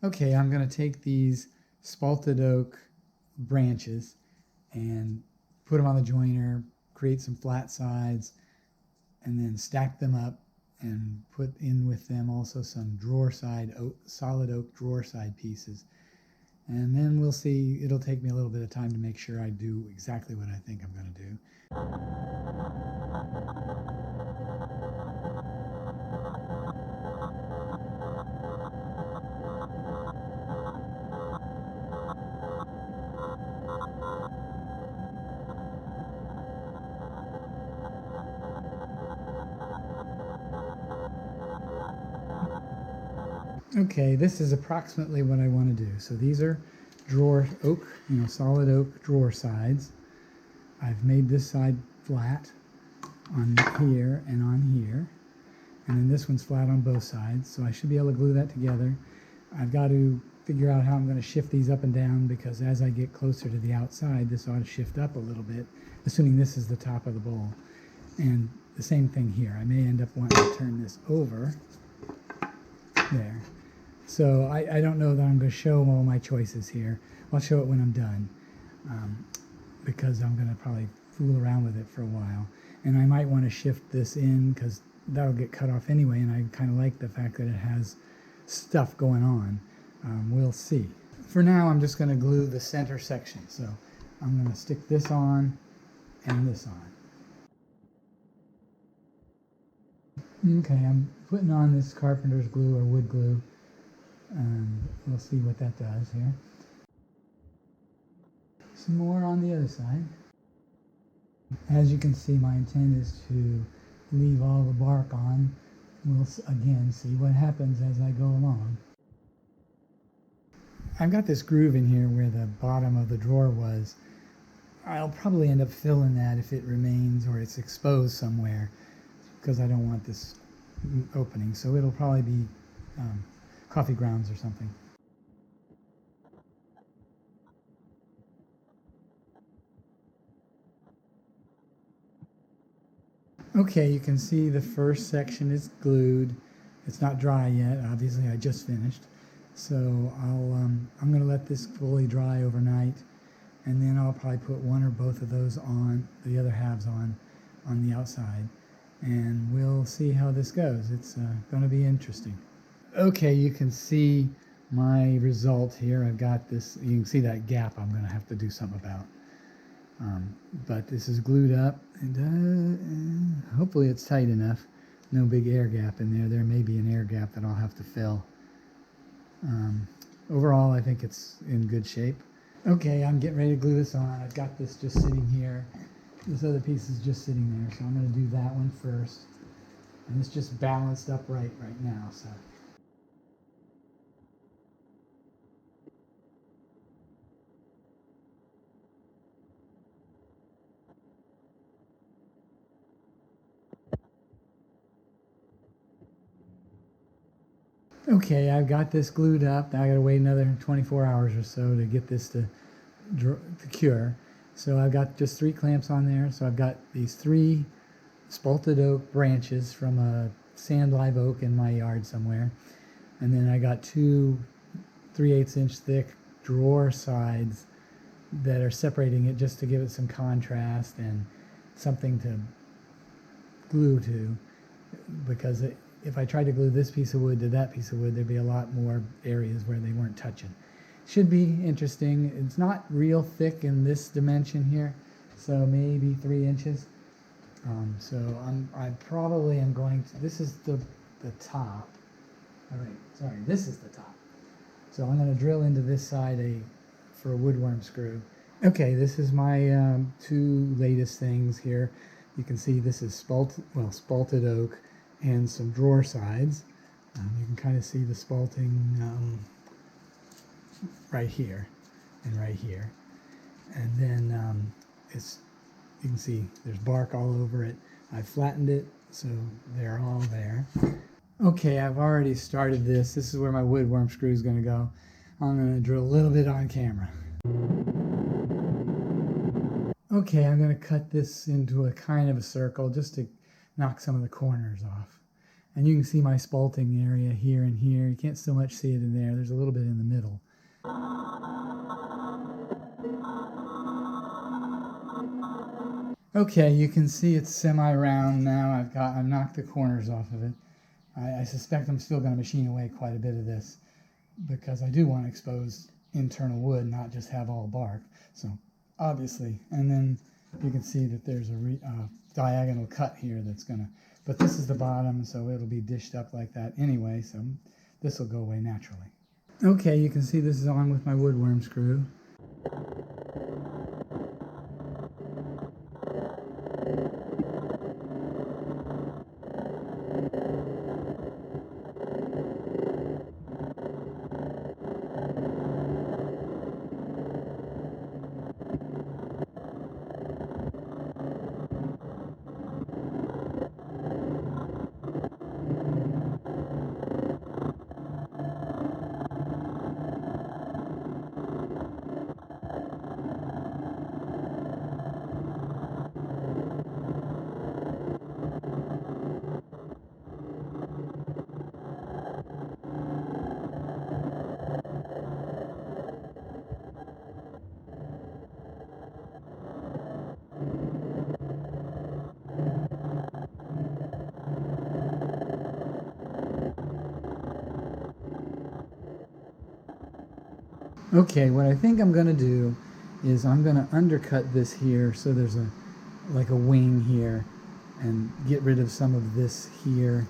Okay, I'm going to take these spalted oak branches and put them on the joiner, create some flat sides, and then stack them up and put in with them also some drawer side, solid oak drawer side pieces. And then we'll see, it'll take me a little bit of time to make sure I do exactly what I think I'm going to do. Okay, this is approximately what I want to do. So these are drawer oak, solid oak drawer sides. I've made this side flat on here and on here. And then this one's flat on both sides. So I should be able to glue that together. I've got to figure out how I'm going to shift these up and down, because as I get closer to the outside, this ought to shift up a little bit, assuming this is the top of the bowl. And the same thing here. I may end up wanting to turn this over. There. So I don't know that I'm going to show all my choices here. I'll show it when I'm done, because I'm going to probably fool around with it for a while. And I might want to shift this in, because that'll get cut off anyway, and I kind of like the fact that it has stuff going on. We'll see. For now, I'm just going to glue the center section. So I'm going to stick this on and this on. Okay, I'm putting on this carpenter's glue or wood glue. We'll see what that does here. Some more on the other side. As you can see, my intent is to leave all the bark on. We'll again see what happens as I go along. I've got this groove in here where the bottom of the drawer was. I'll probably end up filling that if it remains or it's exposed somewhere, because I don't want this opening. So it'll probably be coffee grounds or something. Okay, you can see the first section is glued. It's not dry yet. Obviously, I just finished. So I'm going to let this fully dry overnight, and then I'll probably put one or both of those on, the other halves on the outside, and we'll see how this goes. It's going to be interesting. Okay, you can see my result here. I've got this, you can see that gap I'm going to have to do something about. But this is glued up, and hopefully it's tight enough. No big air gap in there. There may be an air gap that I'll have to fill. Overall, I think it's in good shape. Okay, I'm getting ready to glue this on. I've got this just sitting here. This other piece is just sitting there, so I'm going to do that one first. And it's just balanced upright right now, so. Okay, I've got this glued up. Now I got to wait another 24 hours or so to get this to cure. So I've got just 3 clamps on there. So I've got these 3 spalted oak branches from a sand live oak in my yard somewhere. And then I got 2 3/8 inch thick drawer sides that are separating it just to give it some contrast and something to glue to, because if I tried to glue this piece of wood to that piece of wood, there'd be a lot more areas where they weren't touching. Should be interesting. It's not real thick in this dimension here, so maybe 3 inches. So I probably am going to, this is the top. All right, sorry, this is the top. So I'm going to drill into this side for a woodworm screw. Okay, this is my 2 latest things here. You can see this is spalted oak and some drawer sides. You can kind of see the spalting right here and right here. And then you can see there's bark all over it. I flattened it, so they're all there. Okay, I've already started this. This is where my woodworm screw is going to go. I'm going to drill a little bit on camera. Okay, I'm going to cut this into a kind of a circle just to knock some of the corners off. And you can see my spalting area here and here. You can't so much see it in there. There's a little bit in Okay, you can see it's semi-round now. I've knocked the corners off of it. I suspect I'm still going to machine away quite a bit of this because I do want to expose internal wood, not just have all bark. So obviously, and then you can see that there's a diagonal cut here that's going to, but this is the bottom, so it'll be dished up like that anyway, so this will go away naturally. Okay, you can see this is on with my woodworm screw. Okay, what I think I'm going to do is I'm going to undercut this here so there's like a wing here and get rid of some of this here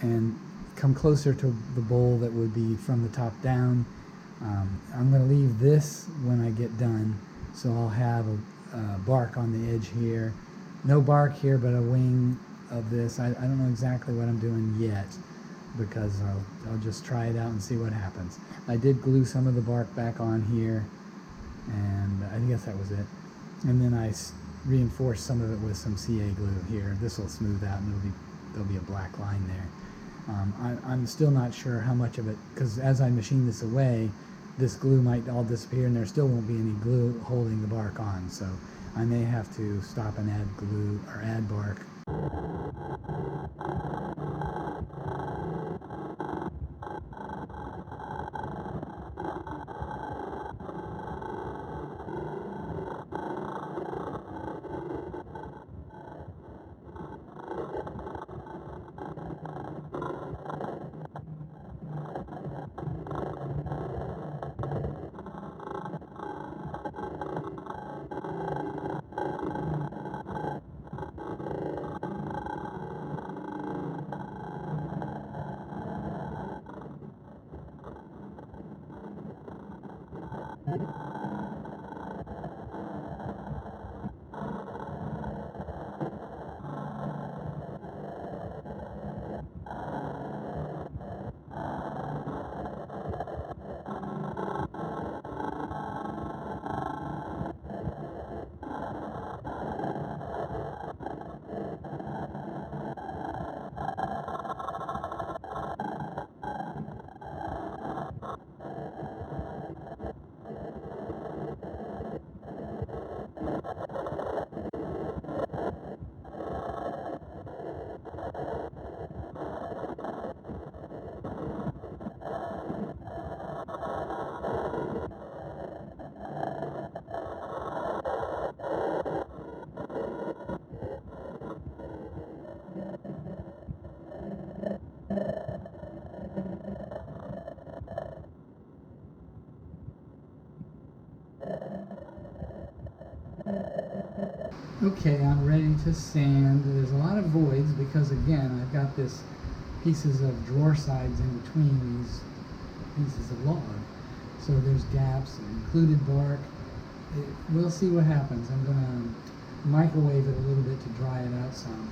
and come closer to the bowl that would be from the top down. I'm going to leave this when I get done, so I'll have a bark on the edge here. No bark here, but a wing of this. I don't know exactly what I'm doing yet, because I'll just try it out and see what happens. I did glue some of the bark back on here, and I guess that was it. And then I reinforced some of it with some CA glue here. This will smooth out, and there'll be a black line there. I'm still not sure how much of it, because as I machine this away, this glue might all disappear, and there still won't be any glue holding the bark on. So I may have to stop and add glue or add bark. Okay, I'm ready to sand. There's a lot of voids because, again, I've got this pieces of drawer sides in between these pieces of log. So there's gaps, included bark. We'll see what happens. I'm going to microwave it a little bit to dry it out some.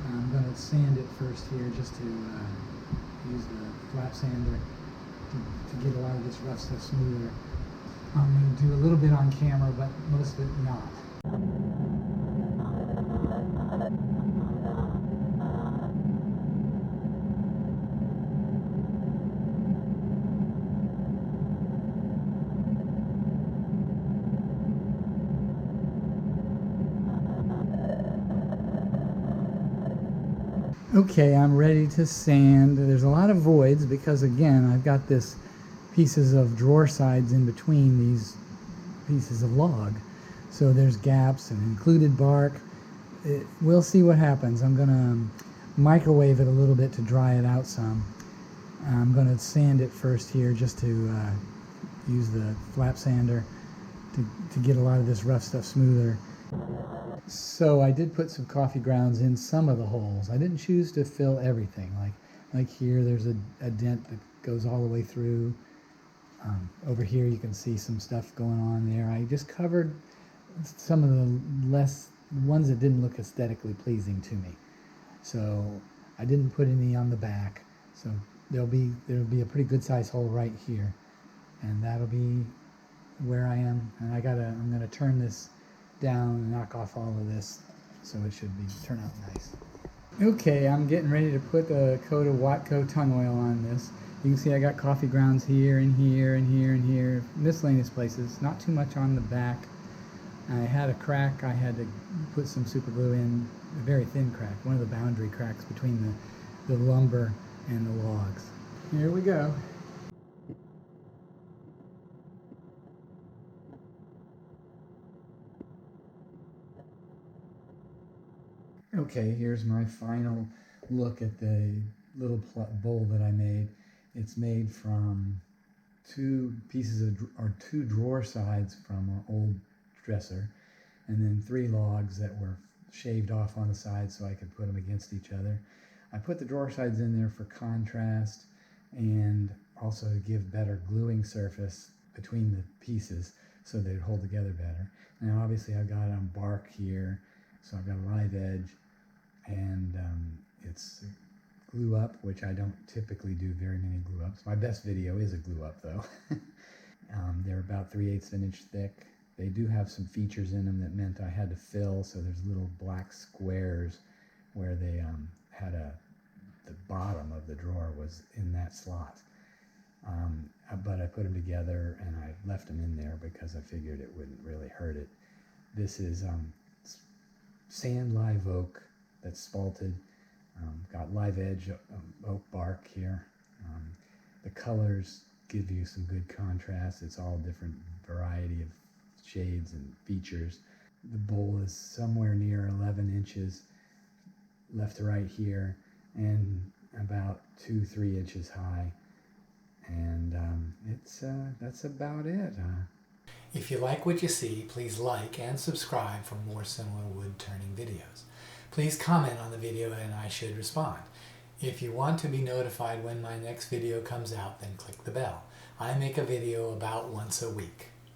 I'm going to sand it first here just to use the flat sander to get a lot of this rough stuff smoother. I'm going to do a little bit on camera, but most of it not. Okay, I'm ready to sand. There's a lot of voids because, again, I've got this pieces of drawer sides in between these pieces of log. So there's gaps and included bark. We'll see what happens. I'm going to microwave it a little bit to dry it out some. I'm going to sand it first here just to use the flap sander to get a lot of this rough stuff smoother. So I did put some coffee grounds in some of the holes. I didn't choose to fill everything. Like here, there's a dent that goes all the way through. Over here, you can see some stuff going on there. I just covered some of the ones that didn't look aesthetically pleasing to me. So I didn't put any on the back. So there'll be a pretty good size hole right here, and that'll be where I am. And I'm gonna turn this down and knock off all of this, so it should turn out nice. Okay, I'm getting ready to put a coat of Watco tung oil on this. You can see I got coffee grounds here and here and here and here, miscellaneous places. Not too much on the back. I had a crack. I had to put some super glue in, a very thin crack, one of the boundary cracks between the lumber and the logs. Here we go. Okay, here's my final look at the little bowl that I made. It's made from two drawer sides from an old dresser, and then 3 logs that were shaved off on the sides so I could put them against each other. I put the drawer sides in there for contrast and also to give better gluing surface between the pieces so they'd hold together better. Now obviously I've got bark here, so I've got a live edge, and it's glue up, which I don't typically do very many glue ups. My best video is a glue up though. They're about 3/8 of an inch thick. They do have some features in them that meant I had to fill, so there's little black squares where they had the bottom of the drawer was in that slot. But I put them together and I left them in there because I figured it wouldn't really hurt it. This is sand live oak that's spalted. Got live edge oak bark here. The colors give you some good contrast. It's all different variety of shades and features. The bowl is somewhere near 11 inches left to right here, and about 2-3 inches high, and that's about it. If you like what you see, please like and subscribe for more similar wood turning videos. Please comment on the video and I should respond. If you want to be notified when my next video comes out, then click the bell. I make a video about once a week.